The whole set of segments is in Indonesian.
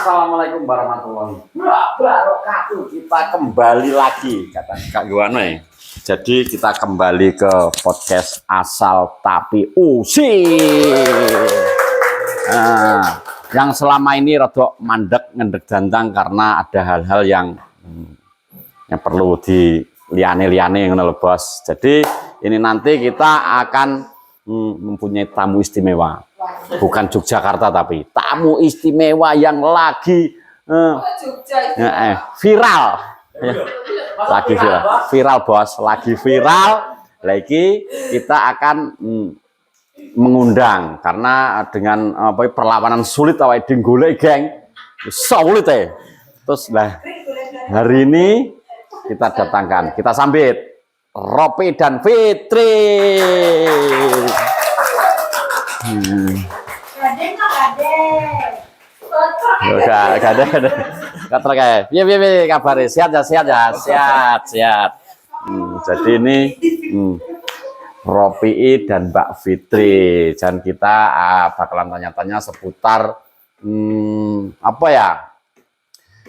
Assalamualaikum warahmatullahi wabarakatuh. Kita kembali lagi, kata Kak Yuwana. Jadi kita kembali ke podcast Asal Tapi Nah, yang selama ini rodok mandek ngendek dandang karena ada hal-hal yang perlu diliane-liane ngono lho, Bos. Jadi ini nanti kita akan mempunyai tamu istimewa. Bukan Yogyakarta tapi tamu istimewa yang lagi viral. Lagi viral, Bos. Lagi viral. Lagi kita akan mengundang karena dengan perlawanan sulit awake dhewe golek, geng. Sulit ya. Terus lah hari ini kita datangkan, kita sambit Ropi dan Fitri. Gak ada. Iya, kabarnya sehat ya. Jadi ini Ropi dan Mbak Fitri, dan kita bakalan tanya-tanya seputar apa ya?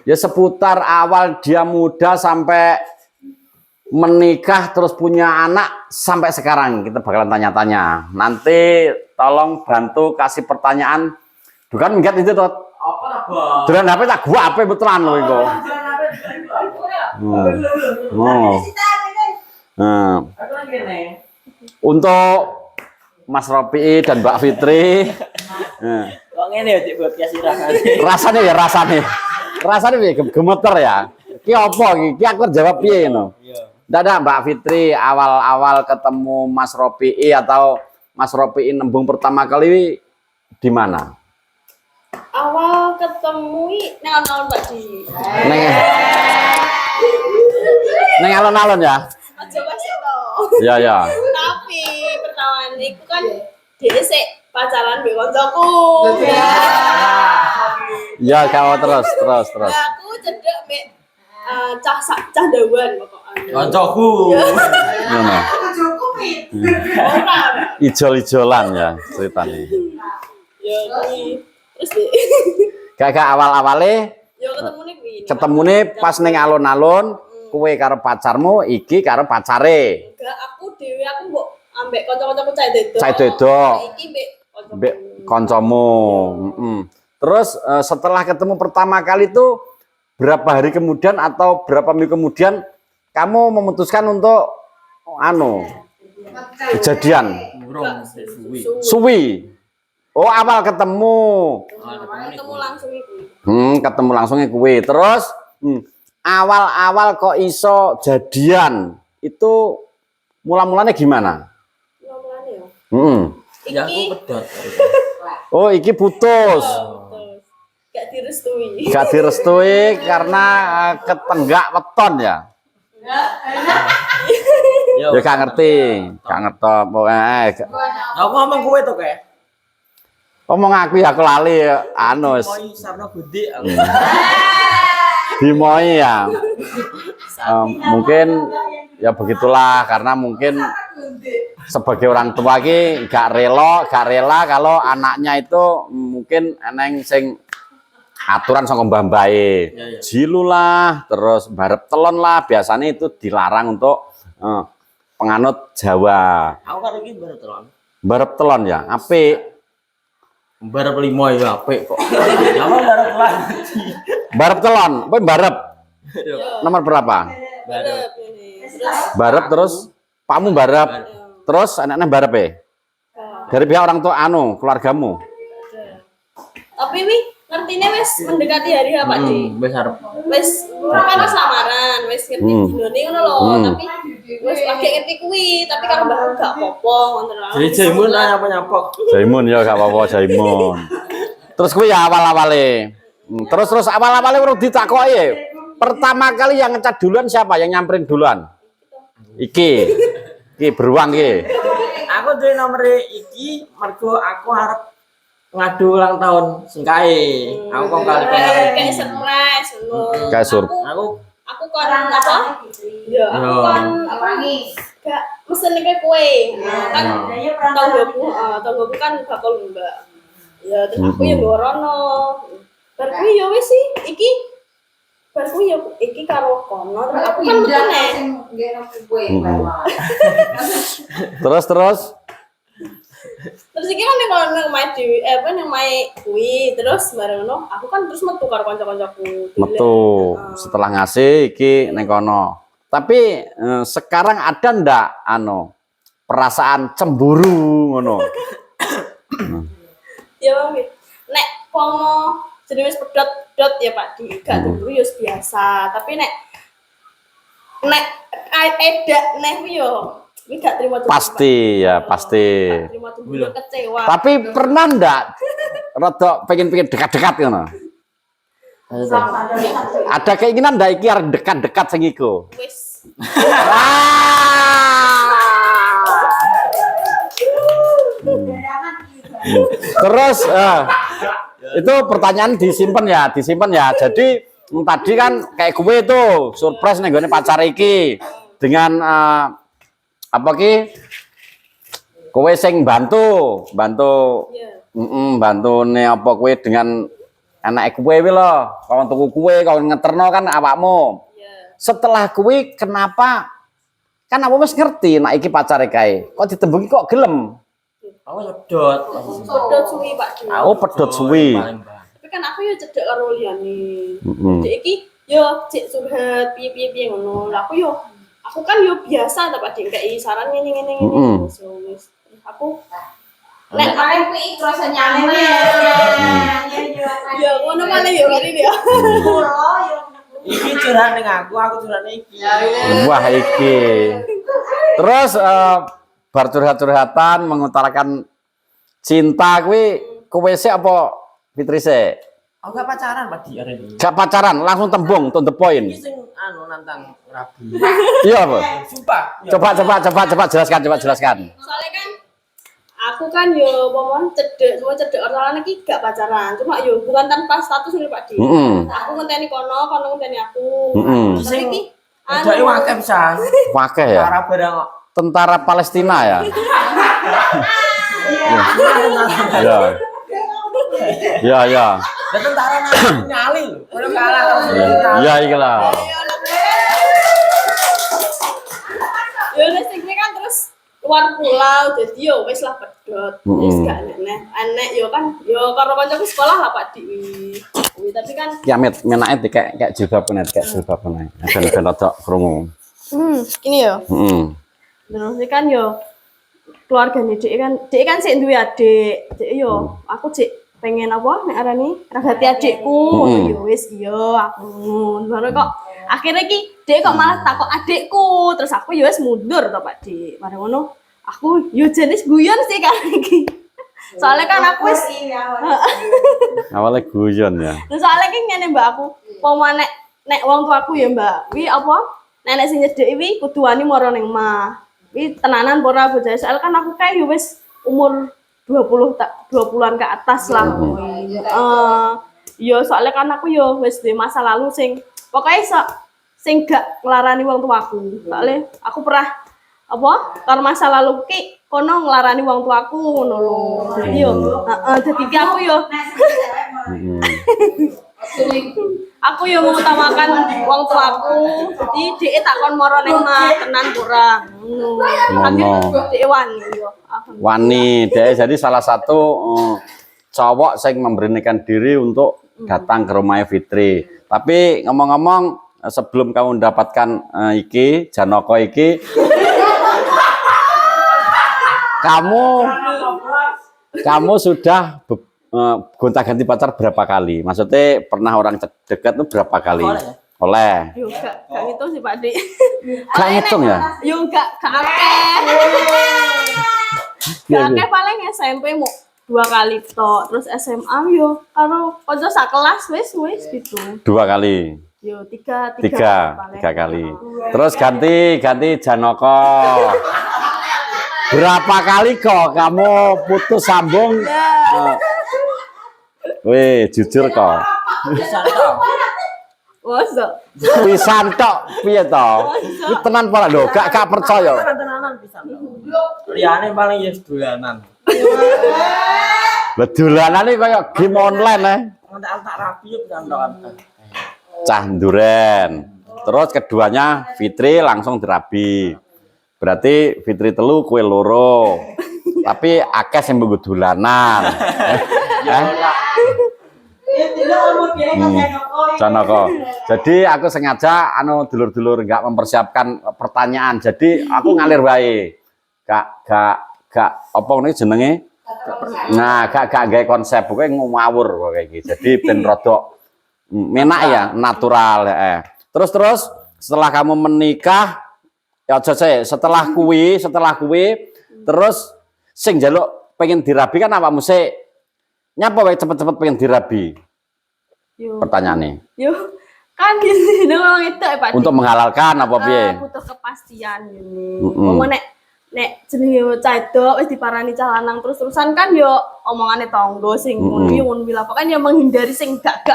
Ya seputar awal dia muda sampai menikah terus punya anak sampai sekarang kita bakalan tanya-tanya. Nanti tolong bantu kasih pertanyaan. Bukan enggak itu tuh. Dengan HP tak gua HP betulan loh itu. Untuk Mas Ropi dan Mbak Fitri. Kok ngene ya Dik podcast rasane. Rasane piye gemeter ya. Ki apa iki? Ki aku jawab piye ngono. Dadah Mbak Fitri, awal-awal ketemu Mas Ropi atau Mas Ropi nembung pertama kali di mana? Awal ketemu nang alun-alun Pak Di. Neng alun-alun ya? Aja wes to. Ya. Tapi pertama niku kan dhewe sik pacaran mbek kancaku. Ya, kau terus. Aku cedek mbek cah dawan pokoknya. Kancaku. Ngono. Ijol-ijolan ya ceritanya. Ya terus Kakak awal-awale yo ketemune pas neng alun-alun, kowe karo pacarmu, iki karo pacare. Enggak, aku mbok ambek kanca-kancaku cah Dedo. Iki mbek kancamu. Terus setelah ketemu pertama kali itu berapa hari kemudian atau berapa minggu kemudian kamu memutuskan untuk kejadian? Suwi. Oh, awal ketemu. Ketemu langsung iku. Terus awal-awal kok iso jadian itu mula-mulanya gimana? Ya aku pedot. Oh, iki putus. Gak direstui karena ketenggak weton ya. Ya gak ngerti pokoknya. Aku ngomong kowe to kae. Ngomong aku lali Sarno Budi. Dimoi ya. Mungkin ya begitulah karena mungkin sebagai orang tua ki gak rela kalau anaknya itu mungkin eneng sing aturan saka mbah-mbahe. Jilu lah, terus barep telon lah, biasanya itu dilarang untuk penganut Jawa. Aku karo iki barep telon. Barep telon ya, apik. Barep 5 ya apik kok. Nama barep telon. Barep telon, kowe barep. Nomor berapa? Barep terus pakmu barep. Terus anaknya barep ya? Dari pihak orang tua keluargamu. Tapi ngertine wis mendekati hari apa Di? Wis arep. Wis kan wis lamaran, wis ngerti dinone ngono lho, tapi wis lagi ngerti kuwi, tapi kalau mbah gak apa-apa ngoten lho. Jadi Jaimun nyapa-nyapa. Jaimun ya gak apa-apa Jaimun. Terus kuwi ya awal-awale. Terus awal-awale urung ditakoki. Pertama kali yang ngecat duluan siapa? Yang nyamperin duluan? Iki beruang iki. Aku duwe nomere iki mergo aku arep ngadu ulang tahun singkae. Aku kok kali kayak surprise ngono. Kayak Aku kon apa? Ya, aku kon apa nih? Gak mesen kayak kue. Kan tanggoku kan bakal mbak. Ya terus aku yang dorono. Bar kuwi ya wis sih, iki bar kuwi ya iki karo kono terus aku kan metu neh. Terus Terus iki kan ning kono main dhewe ning main kuwi terus bareng ngono aku kan terus metu karo kanca-kancaku. metu setelah ngasih iki ning kono. Tapi sekarang ada ndak perasaan cemburu ngono? Ya Bang. Nek pomo jenenge wis pedot-pedot ya Pak Di, gak cemburu ya biasa, tapi nek edak neh kuwi yo iki gak terima cemburu. Pasti ya, pasti. Gak terima cemburu kecewa. Tapi pernah ndak rada pengen dekat-dekat ngono? Ada keinginan ndak iki arep dekat-dekat sing iku? Wis. Terus itu pertanyaan disimpan ya. Jadi tadi kan kayak gue tuh surprise nih gue pacar iki dengan apa ki? Kowe sing bantu bantu nih apa kowe dengan anak kowe lho, kawan tuku kowe, kawan ngeterno kan awakmu. Setelah kuwi kenapa kan aku wis ngerti nek iki pacare kae kok ditembengi kok gelem Aku sedot. Pedot suwi Pak Di. aku pedot suwi Tapi kan aku ya cedek karo liyane. Cedek iki yo cek curhat piye-piye ngono. Lah aku kan yo biasa ta Pak Di kei saran ngene wis. Aku nek paling kuwi terus nyampe. ya ngono malah yo kali dia. Iki curhat ning aku curhat ning iki. wah iki terus bar curhat-curhatan mengutarakan cinta kuwi kowe sik apa Fitri sik? Aku gak pacaran Pak Di arene. Gak pacaran langsung tembung to the point. Iki sing nantang rabi. Iya apa? Sumpah. Coba jelaskan. Soalnya kan aku kan yo momon cedek orang iki gak pacaran. Cuma yo bukan tanpa status nih Pak Di. Aku ngenteni kono ngenteni aku. Terus iki Ada wakil bisa. Wakil ya. Para barang Tentara Palestina ya. Ya. dan tentara nyali lho. Udah kalah terus. Ya iyalah. Yo nek sing kan terus luar pulau jadi yo wis lah pedot. Wis gak enek yo kan yo karo kancaku sekolah lah Pak Di. Tapi kan Ya menake kayak jilbab net, kayak jilbab net. Ben rada krungu. ini yo. Terus kan yo keluargane Dek kan sik duwe adik. Dek yo aku sik pengen apa nek arani ragati adikku. Yo wis iya aku. Baru kok akhirnya ki Dek kok malah takok adikku. Terus aku yo wis mundur to Pak Dik. Bareng ngono aku yo jenis guyon sih kan iki. Soalnya kan aku wis Awalnya guyon ya. soalnya ki ngene Mbak aku. Pomo nek wong tuaku ya Mbak. Wi apa? Nenek sing nyedeki wi kudu wani mara ning omah. Wi tenanan ora bocah soal kan aku kae yo wis umur 20-an ke atas lah. Yo soalnya kan aku yo wis duwe masa lalu sing pokoknya sing gak nglarani wong tuaku. Soalnya aku pernah apa karo masa lalu ki kono nglarani wong tuaku ngono lho. Jadi yo dadi aku yo aku yo mengutamakan wong tuaku. Jadi dhek takon moro ning mah tenan ora. Ngono. Dhek wani yo. Wani, dia jadi salah satu cowok yang memberanikan diri untuk datang ke rumah Fitri. Tapi ngomong-ngomong sebelum kamu mendapatkan iki Janoko iki kamu sudah gonta-ganti pacar berapa kali? Maksudnya pernah orang dekat itu berapa kali? Oleh. Yo gak ngitung sih Pak Dik. Gak ngitung ya? Yo gak akeh. Gak akeh paling SMP mau 2 kali tok. Terus SMA yo karo kanca sak kelas wis gitu. 2 kali. Yo 3 kali. Terus ganti Janoko. Berapa kali kok kamu putus sambung? Weh, jujur kok. Masa? Pisan tok, piye to? Iki tenan apa lho? Gak percaya. Tenanan pisan. Liyane paling ya dolanan. Lah dolanan iki kaya game online tak rapi yo kan. Cah Duren. Terus keduanya Fitri langsung dirabi. Berarti Fitri telu kue loro. Tapi akeh sing mbok dolanan. Janoko. Jadi aku sengaja dulur-dulur nggak mempersiapkan pertanyaan. Jadi aku ngalir wae. Gak apa ini jenenge? Nah, gak gawe konsep, pokoknya ngawur kayak gitu. Jadi ben rodok menak ya, natural Terus setelah kamu menikah ya setelah kuwi terus sing njaluk pengen dirabi kan awakmu sik. Nyapa wae cepet-cepet pengen dirabi? Pertanyaannya. Yo, kan gini doang itu Pak. Untuk menghalalkan apa piye? Butuh kepastian gini. Nek jenenge cah edok wis diparani cah lanang terus-terusan kan yo omongane tangga sing ngono bila kan yo menghindari sing gak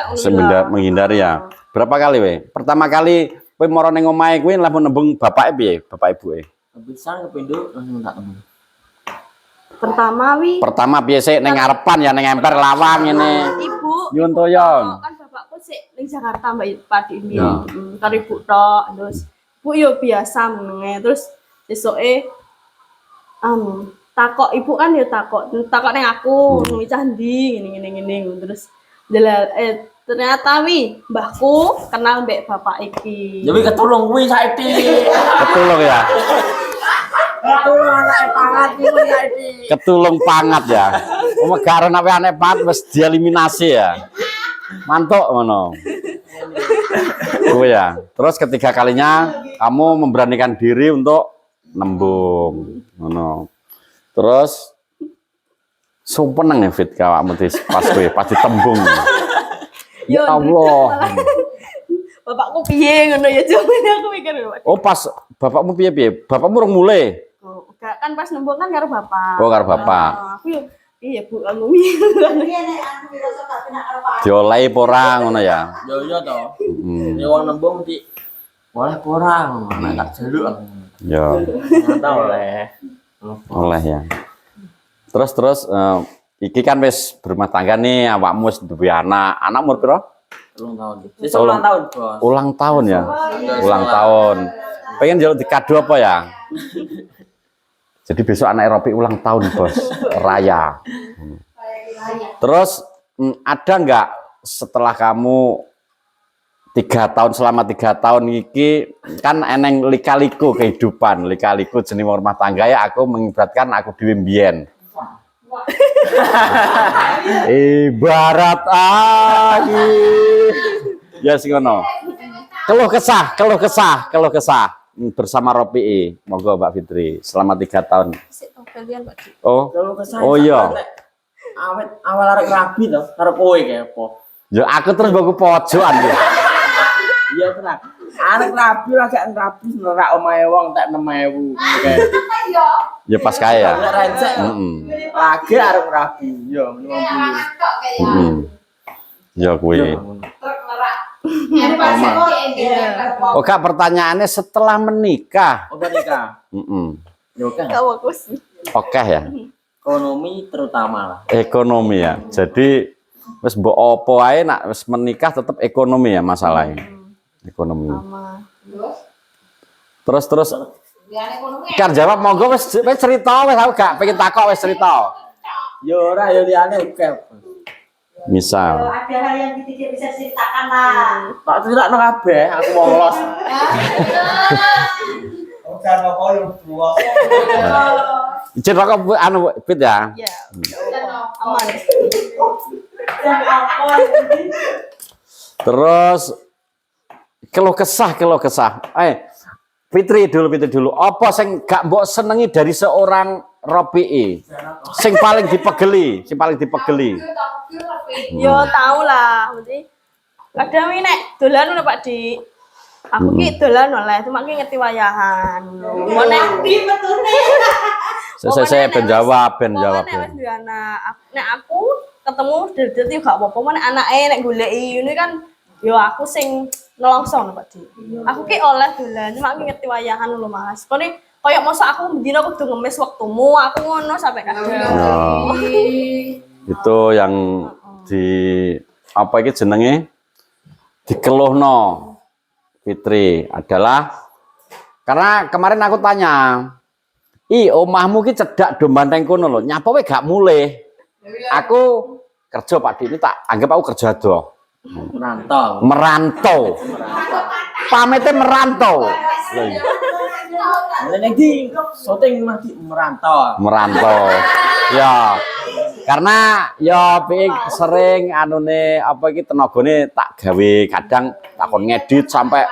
menghindari ya. Berapa kali we? Pertama kali kowe mara ning omahe kuwi lah nembung bapake piye? Bapak ibuke. Kepisan kepindho langsung tak tembung. Pertama piye sik ning ngarepan ya ning emper lawang ngene. Ibu. Nyun toyong. Kan bapakku sik ning Jakarta Mbak Padi ini. Karo ibu tok terus ibu yo biasa menenge terus esoke takok ibu kan ya takok ning aku cah ndi ngene terus ternyata mbahku kenal mbek bapak iki. Ya ketulung kuwi saiki. Ketulung ya. Ketulung anake pangat kuwi saiki. Ketulung pangat ya. Umegare nek anake pangat wis dieliminasi ya. Mantuk ngono. Kuwi ya. Terus ketiga kalinya kamu memberanikan diri untuk nembung ngono. Terus sumpeneng ya Fit awakmu pas kowe pas ditembung. Ya Allah. Bapakku piye ngono ya jaman aku mikir. Oh pas bapakmu piye? Bapakmu urung mulai. Oh, kan pas nembung kan karo bapak. Oh karo bapak. Aku yo iya Bu aku piye. Diolehi apa ora ngono ya. Yo iya to. Nek wong nembung mesti oleh apa ora ngono tak jaluk. Ya. Ternyata oleh ya. Terus iki kan wis berumah tangga nih, awakmu wis duwe anak. Anak umur piro? 3 tahun. Sisa ulang tahun, Bos. Ulang tahun ya. Ulang tahun. Pengen njaluk dikado apa ya? Jadi besok anak Ropi ulang tahun, Bos. Raya. Terus ada nggak setelah kamu 3 tahun selama 3 tahun iki kan eneng lika-liku kehidupan, lika-liku jenis rumah tangga ya aku mengibaratkan aku dhewe mbiyen. Ibarat ya sing ngono. Keluh kesah bersama Ropi. Monggo Mbak Fitri selama 3 tahun. Oh iya. Awal arek rabi to, karo kowe kayak apa? Ya aku terus mbok pojokan ya. Iya tenang. Arek rabi lagi rabi nerak omahe wong tak 6.000. Ya pas kae ya. Lagi arek rabi yo 50. Ya kuwi. Oh kak pertanyaannya setelah menikah. Oh menikah. Yo kan. Oke ya. Ekonomi terutama lah. Ekonomi ya. Jadi wis mbok opo ae nak wis menikah tetap ekonomi ya masalahnya. Ekonomi. Terus kan jawab monggo wis cerita wis aku gak pengen takok wis cerita. Yo ora yo liyane oke. Misal. Ada hal yang tidak bisa ceritakan lah. Tak critakno kabeh aku molos. Udah apa yang buat. Izin rokok anu Fit ya. Iya. Aman. Terus keluh kesah. Fitri dulu. Apa sing gak mbok senengi dari seorang Ropi? Sing paling dipegeli. Yo tau lah, mesti kadang nek dolan lho Pak Di. Aku ki dolan oleh, cuma ki ngerti wayahan. Mau nek Di metune. Saya ben jawab. Nek wis duwe anak, nek aku ketemu dadi gak apa-apa, nek anake nek goleki ngene kan yo aku sing nolongso Pak Di. Aku ki oleh dolan, cuma ki ngerti wayahan lho Mas. Kone koyo mosok aku mendino kudu ngemis wektumu, aku ngono sampai kadang. Itu yang apa iki jenenge dikeluhno Fitri adalah karena kemarin aku tanya, omahmu ki cedak do banteng kono lho, nyapa wae gak mulih. Aku kerja Pak Dik, ini tak anggap aku kerja do. Merantau. Pamitnya merantau. Lagi syuting mati merantau. Merantau. Ya. Karena ya sering anune apa iki tenagane tak gawe kadang takon ngedit sampai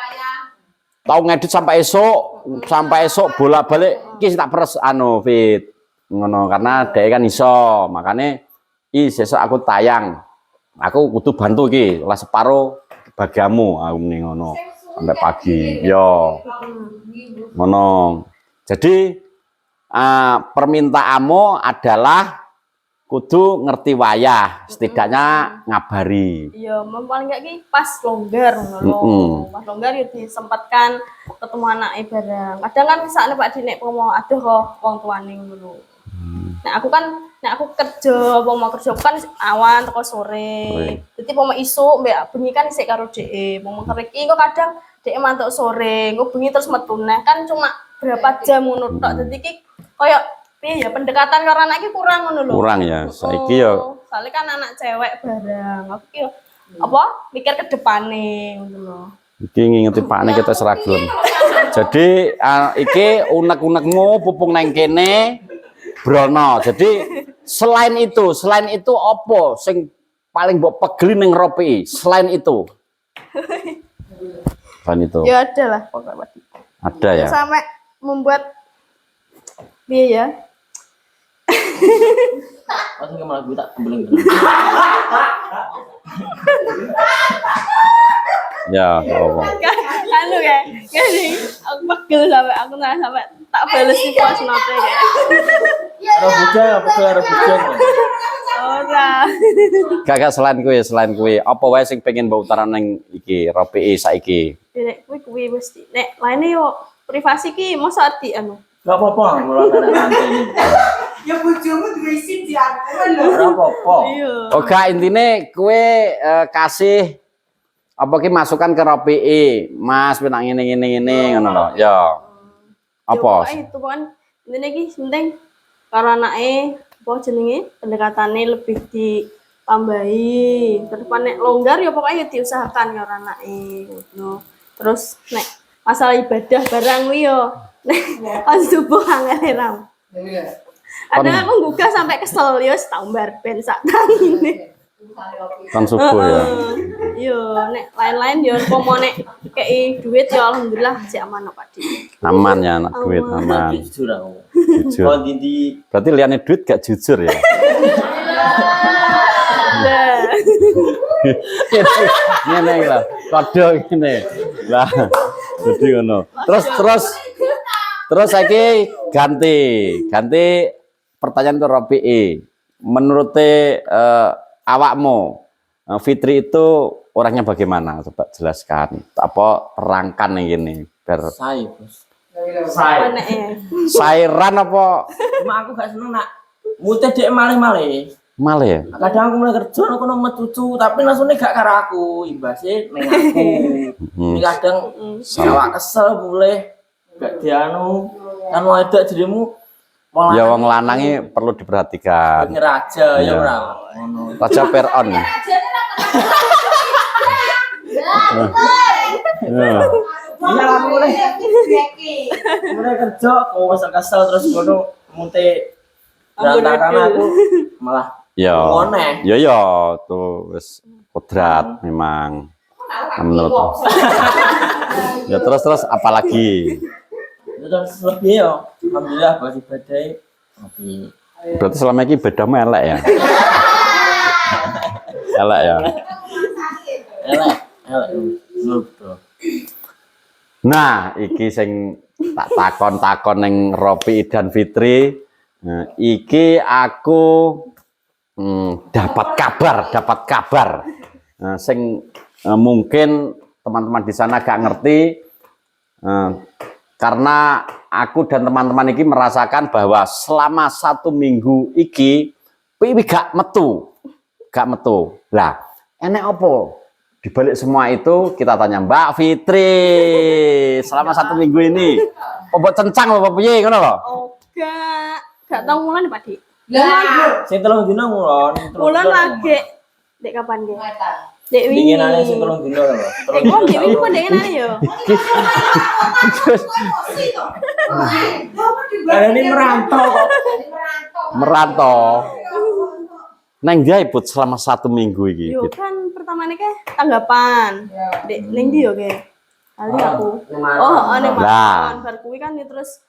esuk bolak-balik iki tak peres Fit. Ngono karena dhek kan iso, makane sesuk aku tayang. Aku kudu bantu iki, lah separo bagiamu aku muni ngono sampai pagi. Yo. Ngono. Jadi permintaanmu adalah kudu ngerti wayah, setidaknya ngabari. Iya, paling enggak ki pas longgar ngono. Pas longgar ya disempatkan ketemu anake bareng. Kadang kan misalnya Pak Dik nek mau aduh kok wong tuane ngono. Nek aku kerja, mau kerja kan awan teko sore. Jadi mau isuk mbek bengi kan isik karo dhek. Mau keriki kok kadang dhek mantuk sore, engko bengi terus metu neh kan cuma berapa jam ngono tok. Dadi ki koyo piye ya pendekatan karo anak iki kurang ngono lho. Kurang ya. Saiki ya soalnya kan anak cewek bareng. Aku ki apa mikir ke depane ngono lho. Iki ngingeti pakne kita seragam. Jadi iki unek-unekmu pupung nang kene Brono. Jadi selain itu apa sing paling mbok pegeli ning Ropi? Selain itu. Selain itu. Ya ada lah pokoknya. Ada ya. Sampai membuat biaya. Masa malah gue tak kembeleng. Ya, apa? Anu kayak gini, aku pegel sampai tak bales di voice note kayak. Rebujang. Ora. Gak selain kuwi, apa wae sing pengen mbok utaran ning iki Ropi saiki? Nek kuwi mesti nek lainnya yo privasi ki mosok di anu. Gak apa-apa, mulai ada nanti ini. Ya bojomu duwe isin diatur lho. Gak apa-apa. Iya. Oh gak intine kue kasih apa ki masukan ke Ropi, Mas penang ngene ngono lho. Ya. Apa? Itu kan intine iki penting karo anake apa jenenge pendekatannya lebih ditambahi. Terus nek longgar ya pokoknya diusahakan karo anake ngono. Terus nek masalah ibadah barang kuwi yo nek pas subuh angel ram. Ada aku gugah sampai kesel yo tambar ben sak tangine. Kan subuh ya. Yo nek lain-lain yo pomo nek kei duit yo alhamdulillah sik aman Pak Dik. Aman ya anak duit aman. Jujur aku. Jujur. Kalau di Berarti liane duit gak jujur ya. Nah. Ngene iki lah. Kode ngene. Lah. Jadi ngono. Terus saiki ganti pertanyaan ke Ropi. Menurut awakmu Fitri itu orangnya bagaimana? Coba jelaskan. Apa terangkan yang gini biar saya, Bos. Anake. sairan apa Cuma aku gak seneng nak mute dhek malih-malih. malah ya? Kadang aku mulai kerja aku nomor cucu tapi langsungnya gak karo aku, imbasnya neng aku. Ini kadang awak kesel boleh gak dianu kan mau ada dirimu Ya wong lanange perlu diperhatikan. pengen raja ya Iya. ora. Raja Peron. Ya. Iya aku mulai kerja aku kesel terus ngono mute berantakan aku malah Ya. ngoneh. Ya tuh wis kodrat memang. Menurut. Ya terus apalagi? Terus lebih ya alhamdulillah bagi badai tapi Berarti selama ini bedamu elek ya? Elek ya? elek menurut bro. Nah, iki sing tak takon neng Ropi dan Fitri. Nah, iki aku dapat kabar. Nah, sing mungkin teman-teman di sana gak ngerti karena aku dan teman-teman iki merasakan bahwa selama 1 minggu iki piwi gak metu. Lah, enek opo? Di balik semua itu kita tanya Mbak Fitri selama 1 minggu ini opo cencang opo piye ngono lho. Oh, gak tau mulan Pak Dik. Sing 3 dina ngulon. Mulan lagi. Dek kapan ge? Dek wingi. Dinginane sing 3 dina lho. Oh, dek wingi kok dengenane yo. Ini merantau kok. Merantau. Neng dia ibut selama 1 minggu iki. Yo kan pertamane ke tanggapan. Dek ning ndi yo ke? Ali aku. Oh, nek Lah. mantan bar kuwi kan ya terus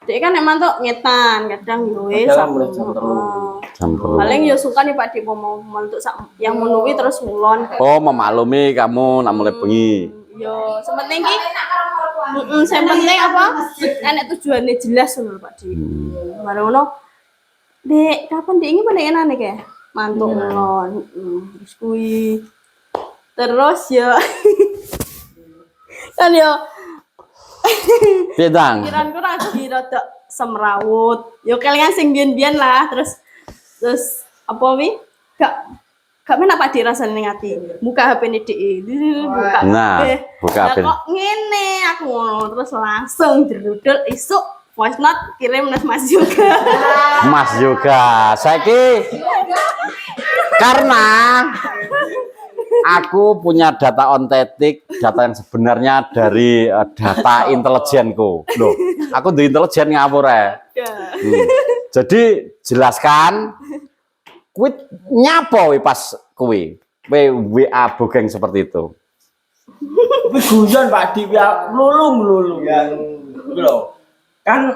dek kan nek mantuk ngetan kadang yo wis Kadang mulai jam telu. Jam 3. paling yo suka nih Pak Dik mau mantuk yang menuwi terus ngulon. Oh, memaklumi kamu nak mulai bengi. Yo sepenting ki sing penting apa? Enek tujuannya jelas ngono Pak Dik. Baru ngono. Dek, kapan Dek ini pada enak ke? Mantuk ngulon. Terus kuwi. Terus yo kan yo Piye, Dang? pikiranku lagi rada semrawut. Yo kalian sing biyen-biyen lah terus apa wi? Gak menak Pak Dik rasane ning ati. Buka HP-ne Dik. Buka. Nah, HP. buka Lah HP. kok ngene aku ngono terus langsung dirudul isuk voice note kirim Mas juga. Mas juga. Saiki karena aku punya data ontetik, data yang sebenarnya dari data intelijenku. Loh, aku di intelijen ngawur ya. Jadi jelaskan kuwi nyapa wi pas kuwi. WA bogeng seperti itu. Kuwi guyon Pak Dik lulung. Kuwi lho. Kan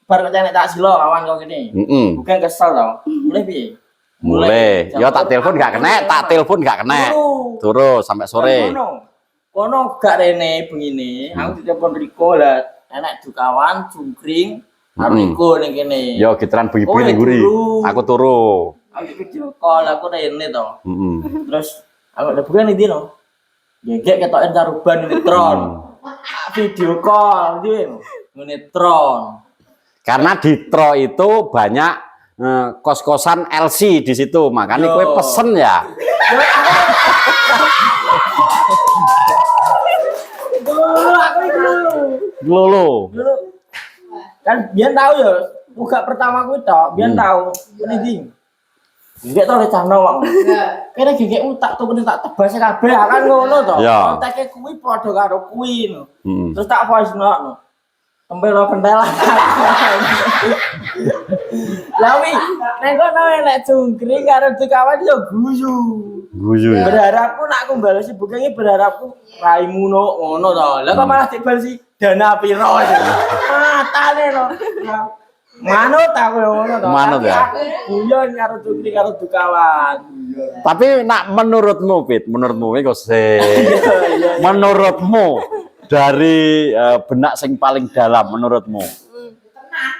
bar kecenek tak silo kawan kok kene. Bukan kesel to. Mulai piye? Mulai. Ya tak telepon gak kena, Turu sampai sore. Kono gak rene bengine, aku ditelepon Riko lah. Enek dukawan, jungkring, Riko ning kene. Yo gitaran bengi-bengi ning nguri. Aku turu. Aku video call aku rene to. Terus aku udah bukan ini no. Gegek ketoken karo ban netron. Video call dia netron. Karena di Tro itu banyak kos-kosan LC di situ, makanya kue pesen ya. Aku iki Lulu. dulu kan biar tahu ya buka pertama aku tok biar tahu ini ding gak tau lecano wong kene gek utak tuh kene tak tebas kabeh kan ngono to Ya. konteke kuwi padha karo kuwi no terus tak voice note no tempel pentelan lawi nek kono nek jungkring karo dikawan yo guyu Ya. berharapku nak aku balesi bukannya berharapku raimu no ngono to lah kok malah dibalesi dana piro matane no manut aku ngono to Manut ya? guyon karo jungkring karo dukawan Tapi nak menurutmu, Pit, menurutmu iki kok menurutmu dari benak sing paling dalam menurutmu.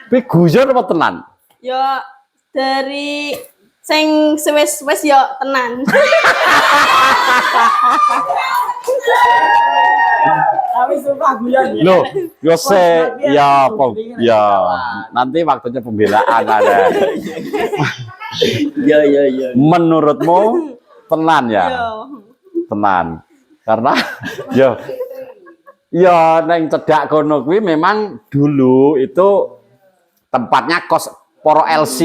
Tapi guyon apa tenan? Yo dari sing wis yo tenan. tapi sumpah guyon Loh, yo ya apa ya nanti waktunya pembelaan ada. iya Menurutmu tenan ya? Yo. Tenan. Karena yo neng cedak kono kuwi memang dulu itu tempatnya kos poro LC.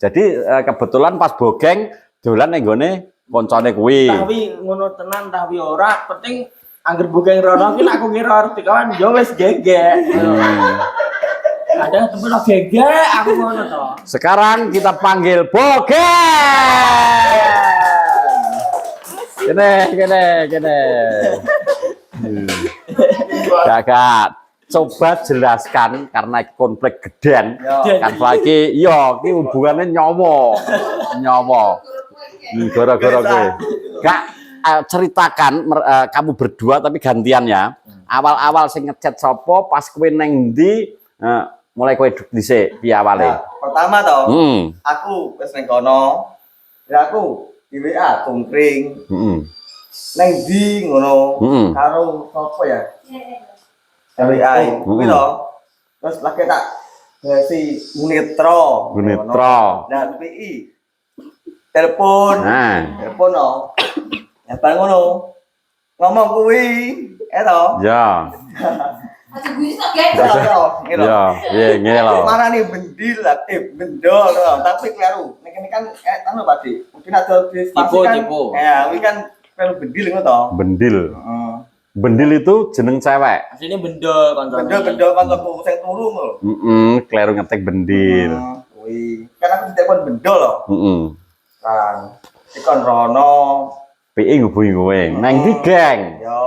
Jadi kebetulan pas bogeng dolan ning gone koncone kuwi. tapi ngono tenan tapi ora penting angger bogeng rono ki aku kira arep dikawan yo wis gegek ada temen gegek aku ngono to Sekarang kita panggil bogeng. Kene. Kakak, coba jelaskan karena konflik geden. Kan lagi, yo, ini hubungannya nyowo. Gara-gara gue. Kak, ceritakan kamu berdua tapi gantian ya. Awal-awal sing ngechat sopo, pas kue neng di, mulai kue dhisik piye awale. Pertama toh, aku wis ning kono. Ya aku di WA jungkring. Neng ndi ngono karo sapa ya? WA kuwi lho. Terus lagi tak si Unitro. Unitro. Nah, PI. Telepon. Nah. Telepon no. Ya bareng ngono. Ngomong kuwi, eto. Ya. Aja gue kayak Ya, piye ngelo. Marani bendil lah, bendol toh. Tapi kleru. Nek ini kan anu Pak Dik. Mungkin ada di spasi kan. Tipu. Ya, kuwi kan kleru bendil ngono toh. Bendil. Heeh. Bendil itu jeneng cewek. Aslinya bendol kancane. Bendol kancaku sing turu lho. Kleru ngetik bendil. Kuwi. Kan aku ditelepon bendol loh. Kan. Ikon rono. Piye ngubungi kowe? Nang ndi, Geng? Yo.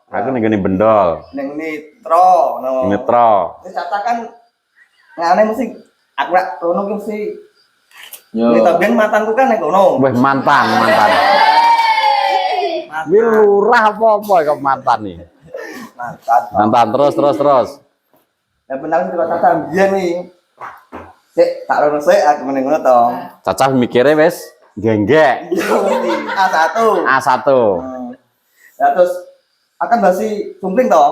Aku ning ngene bendol. Ning nitro no. Nitro. Wis kan ngene mesti aku rak rono ki mesti. Yo. Ini tapi mantanku kan nek ngono. Weh mantan. Ini lurah apa kok mantan nih? Mantan terus. Ya benar juga tata biyen nih. Sik tak rono sik aku meneng ngono to. Cacah mikirnya wes genggek. A1. A1. Ya terus akan basi cumpling to.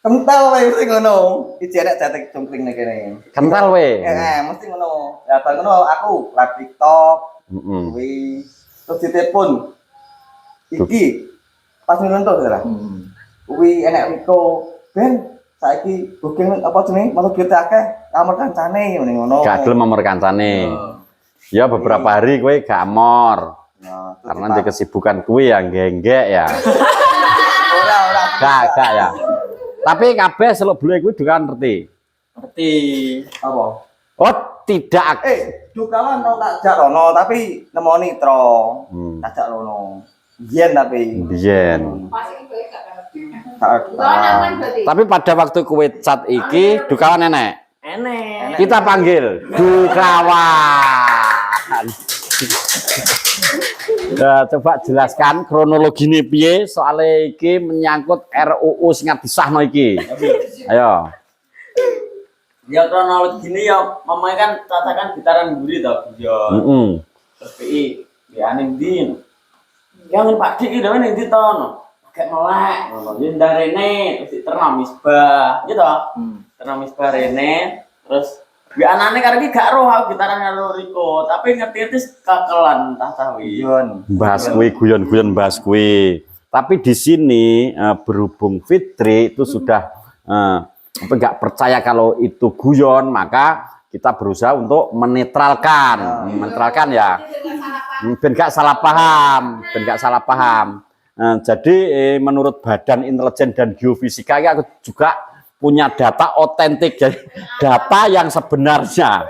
Kental wae mesti ngono. Iki arek cetek cumpling nek kene. Kental we. Mesti ngono. Ya bar ngono aku live TikTok. Kuwi terus ditelepon. Iki pas nonton to lah. Kuwi enek Riko. Ben saiki booking apa jenenge masuk duit akeh kamar kancane ngene ngono. Gak gelem nomor kancane. Ya beberapa hari kowe gak amor. Karena di kesibukan kuwi yang genggek ya. Ora. Gak ya. Tapi kabeh seluk bule kuwi juga ngerti. Ngerti. Apa? Oh, tidak. Dukawan tau tak jak rono tapi nemoni tro. Tak jak rono. Biyen tapi. Biyen. Tak. Tapi pada waktu kowe chat iki dukawan enek. Enek. Kita panggil dukawan. Ya, coba jelaskan kronologine piye soalnya iki menyangkut RUU sing disahno iki. Ayo. Ya kronologi gini ya, mamanya kan tatakan gitaran buri tau guyon. Terus PI, ya ning ndi. Yang Pak Dik iki dhewe ning ndi to no. Kayak melek ngono. Ya ndang rene terus terna misbah, gitu. Terna misbah rene, terus ya anane karo iki gak roh aku gitaran karo Riko, tapi ngerti-ngerti kakelan entah tawi. Bahas kuwi guyon-guyon bahas kuwi. Tapi di sini berhubung Fitri itu sudah enggak percaya kalau itu guyon, maka kita berusaha untuk menetralkan ya. Ben gak salah paham. Jadi menurut Badan Intelijen dan Geofisika aku juga punya data otentik, jadi data yang sebenarnya,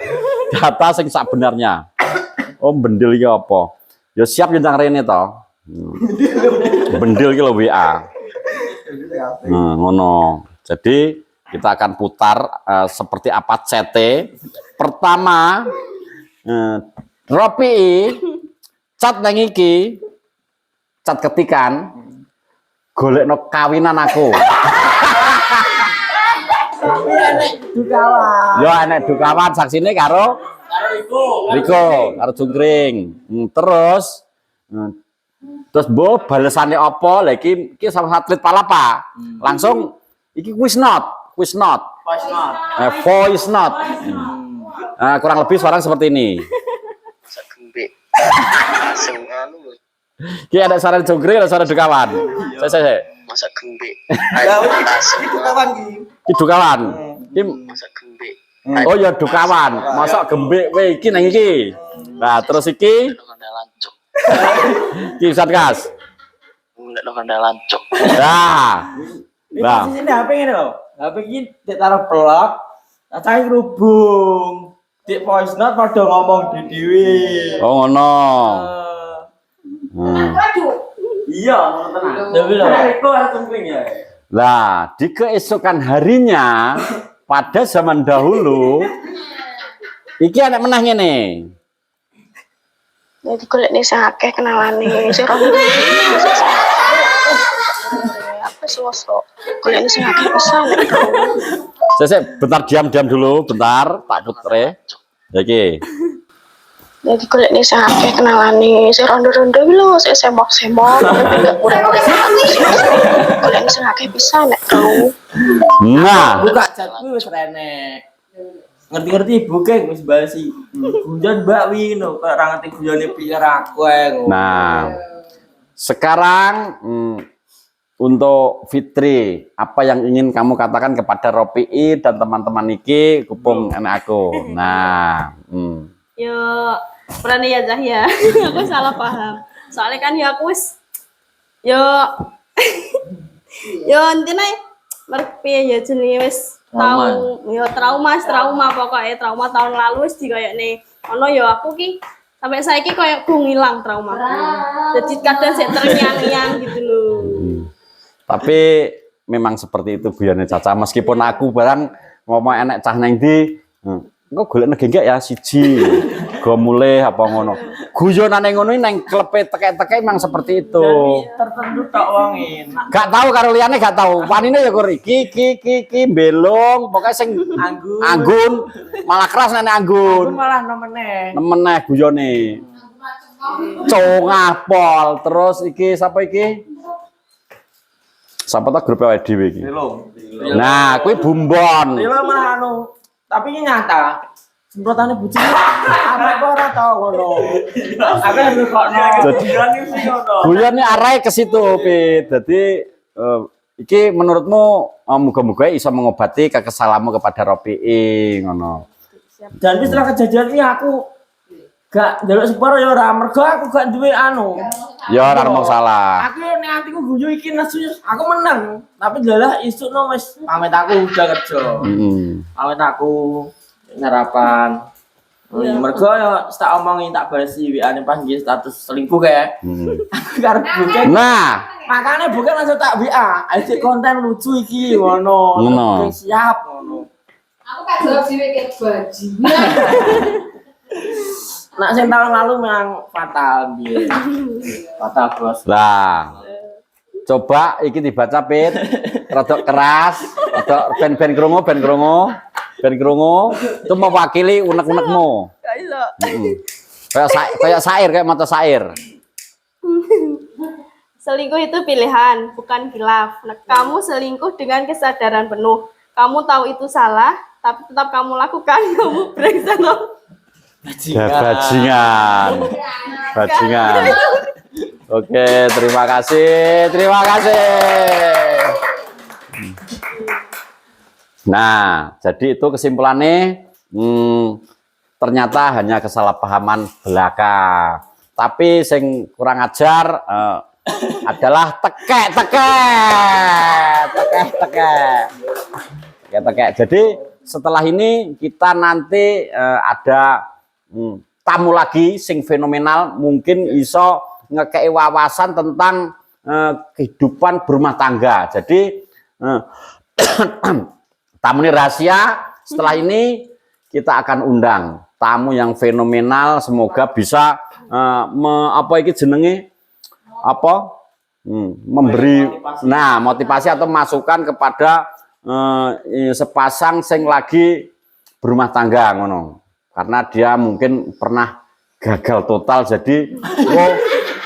Oh, bendil iki apa? Ya siap nyentang rene to. Bendil iki lho WA. Ngono. Jadi kita akan putar seperti apa CT. Pertama, Ropi cat nang iki, cat ketikan, golekno kawinan aku. Dukawan. Yo enek dukawan saksine karo Riko, karo Jungkring. Terus mbok balesane apa? Lah iki sama atlet palapa. Langsung iki voice note. Voice note. Kurang lebih suara seperti ini. Ki ada suara Jungkring, ada suara dukawan. Saya. Masa gembek. Itu kawan ki. Ki dukawan. Ki Masa gembek. oh ya dukawan. Masa gembek we iki nang iki. Nah, terus iki Lancuk. ki Satgas. Mulai lo kanda lancuk. Nah. Ini posisinya HP ini loh. HP ini ditaruh pelak, cacahnya kerubung. Di voice note pada ngomong di dewi. Oh ngono. Waduh. Iya, ngono tenan. Tapi lho. Riko harus cungkring ya. Nah, di keesokan harinya pada zaman dahulu iki anak menah ngene. Jadi golek nih sing akeh kenalane sing apa sosok golek nih sing akeh pisan. Saya bentar diam dulu, bentar tak putre. Ya iki. Jadi golek nih sing akeh kenalane sing rondo-rondo iki lho, sing semok-semok enggak kurang-kurang. Golek nih sing akeh pisan nek tau. Nah, Buka chat kuwi wis renek. Ngerti-ngerti buke wis basi. Guyon Mbak wi no, ora ngerti guyone piye aku ae. nah Sekarang untuk Fitri, apa yang ingin kamu katakan kepada Ropi'i dan teman-teman iki kupung anak aku? Nah, Yo, berani ya Zah ya. Aku salah paham. Soalnya kan ya aku wis yo yo intinya merpi ya jenenge wis tahu yo trauma pokoknya trauma tahun lalu wis dikoyokne. Ono yo aku ki sampai saiki koyo gung ilang trauma. Jadi kadang sik terngiang-ngiang gitu loh. tapi memang seperti itu guyone Caca. Meskipun aku barang ngomong enek cah nang ndi, engko golek negengek ya siji. Go mulai apa ngono. Guyonane ngono nang klepe tekek-tekek memang seperti itu. Tertentu tok wonge. Gak tahu karo liyane gak tahu. Wanine ya kur iki belong, pokoknya sing anggun malah keras nene anggun. Malah nemeneh. Nemeneh guyone. Congah pol, terus iki sapa iki? Sapa ta grup awake dhewe iki? Nah, kuwi Bumbon. Lha mah anu, tapi ini nyata. Semprotane bujine apa kok ora tau ngono. Aku harus kokno. Guyone arahe ke situ, Pit. Dadi iki menurutmu muga-muga iso mengobati kekesalanmu kepada Ropi'i ngono. Dan setelah kejadian ini aku gak njaluk separo ya ora mergo aku gak duwe anu. Ya ora masalah. Aku nek atiku guyu iki nesu aku menang, tapi dalah isukno wis pamit aku udah kerja. Pamit aku nyarapan. Mergo ya tak omongi tak balesi WA-ne pas nggih status selingkuh kae. Aku karep bukan. Nah, Makanya bukan langsung tak WA, ada konten lucu iki ngono. Oke, siap ngono. Aku kan jawab dhewe kayak bajingan. Nak sing tahun lalu memang fatal dia. Fatal bos. lah. Coba iki dibaca Pit. Rodok keras, rodok ben krungu. Itu mewakili unek-unekmu. Gak iso. Kayak syair, kayak mata syair. Selingkuh itu pilihan, bukan khilaf. Nah, kamu selingkuh dengan kesadaran penuh. Kamu tahu itu salah, tapi tetap kamu lakukan. Kamu brengsek loh. Bajingan. Oke, terima kasih. Nah, jadi itu kesimpulannya ternyata hanya kesalahpahaman belaka. Tapi sing kurang ajar adalah tekek. Jadi setelah ini kita nanti ada tamu lagi sing fenomenal, mungkin iso ngekei wawasan tentang kehidupan berumah tangga. Jadi tamu ini rahasia. Setelah ini kita akan undang tamu yang fenomenal, semoga bisa memberi motivasi atau masukan kepada sepasang sing lagi berumah tangga ngono. Karena dia mungkin pernah gagal total, jadi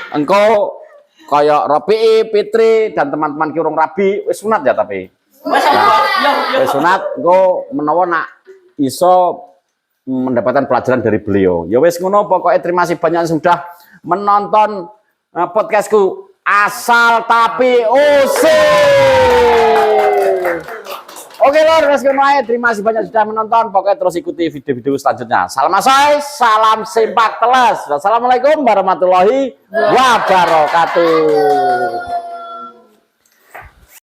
engkau kayak Ropi'i, Fitri dan teman-teman ki urung rabi wis sunat ya tapi. Wis sunat engko menawa nak iso mendapatkan pelajaran dari beliau. Ya wis ngono, pokoknya terima kasih banyak yang sudah menonton podcastku Asal Tapi Usil. Oke lor, terima kasih banyak sudah menonton. Pokoknya terus ikuti video-video selanjutnya. Salam asai, salam sempak telas. Wassalamualaikum warahmatullahi wabarakatuh.